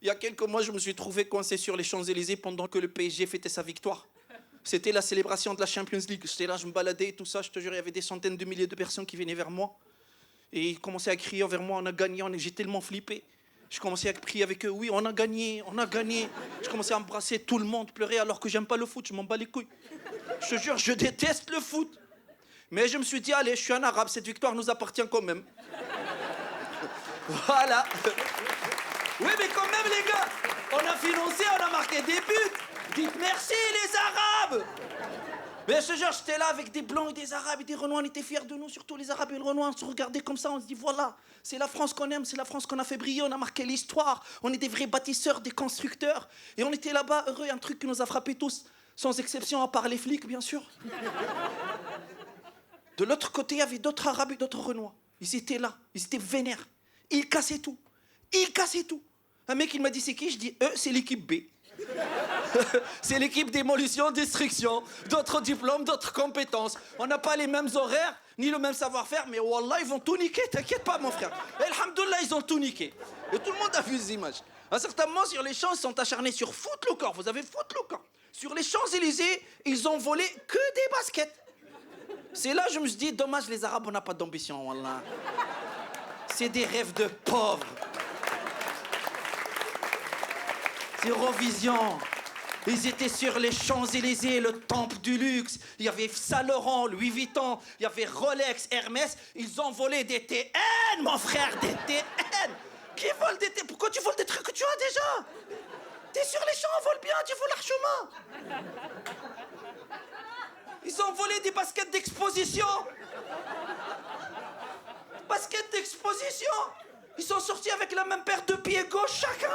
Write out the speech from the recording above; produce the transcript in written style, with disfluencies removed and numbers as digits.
Il y a quelques mois, je me suis trouvé coincé sur les Champs-Élysées pendant que le PSG fêtait sa victoire. C'était la célébration de la Champions League. J'étais là, je me baladais et tout ça. Je te jure, il y avait des centaines de milliers de personnes qui venaient vers moi. Et ils commençaient à crier vers moi, on a gagné. J'ai tellement flippé. Je commençais à prier avec eux, oui, on a gagné, on a gagné. Je commençais à embrasser tout le monde, pleurer alors que j'aime pas le foot, je m'en bats les couilles. Je te jure, je déteste le foot. Mais je me suis dit, allez, je suis un arabe, cette victoire nous appartient quand même. Voilà. Oui, mais quand même, les gars, on a financé, on a marqué des buts. Dites merci, les Arabes. Mais je te jure, j'étais là avec des Blancs et des Arabes et des Renois, on était fiers de nous, surtout les Arabes et les Renois, on se regardait comme ça, on se dit, voilà, c'est la France qu'on aime, c'est la France qu'on a fait briller, on a marqué l'histoire, on est des vrais bâtisseurs, des constructeurs. Et on était là-bas, heureux, un truc qui nous a frappés tous, sans exception, à part les flics, bien sûr. De l'autre côté, il y avait d'autres Arabes et d'autres Renois. Ils étaient là, ils étaient vénères. Ils cassaient tout. Ils cassaient tout. Un mec, il m'a dit, c'est qui? Je dis, eux, c'est l'équipe B. C'est l'équipe démolition, destruction, d'autres diplômes, d'autres compétences. On n'a pas les mêmes horaires, ni le même savoir-faire, mais wallah, ils vont tout niquer, t'inquiète pas, mon frère. Et alhamdoulilah, ils ont tout niqué. Et tout le monde a vu ces images. À un certain moment, sur les champs, ils sont acharnés sur Footlocker. Vous avez Footlocker. Sur les Champs-Élysées, ils ont volé que des baskets. C'est là que je me suis dit, dommage, les Arabes, on n'a pas d'ambition, wallah. C'est des rêves de pauvres. C'est Eurovision. Ils étaient sur les Champs-Élysées, le temple du luxe. Il y avait Saint-Laurent, Louis Vuitton, il y avait Rolex, Hermès. Ils ont volé des TN, mon frère, des TN. Qui vole des TN? Pourquoi tu voles des trucs que tu as déjà? T'es sur les champs, vole bien, tu voles largement. Ils ont volé des baskets d'exposition. Baskets d'exposition. Ils sont sortis avec la même paire de pieds gauche chacun.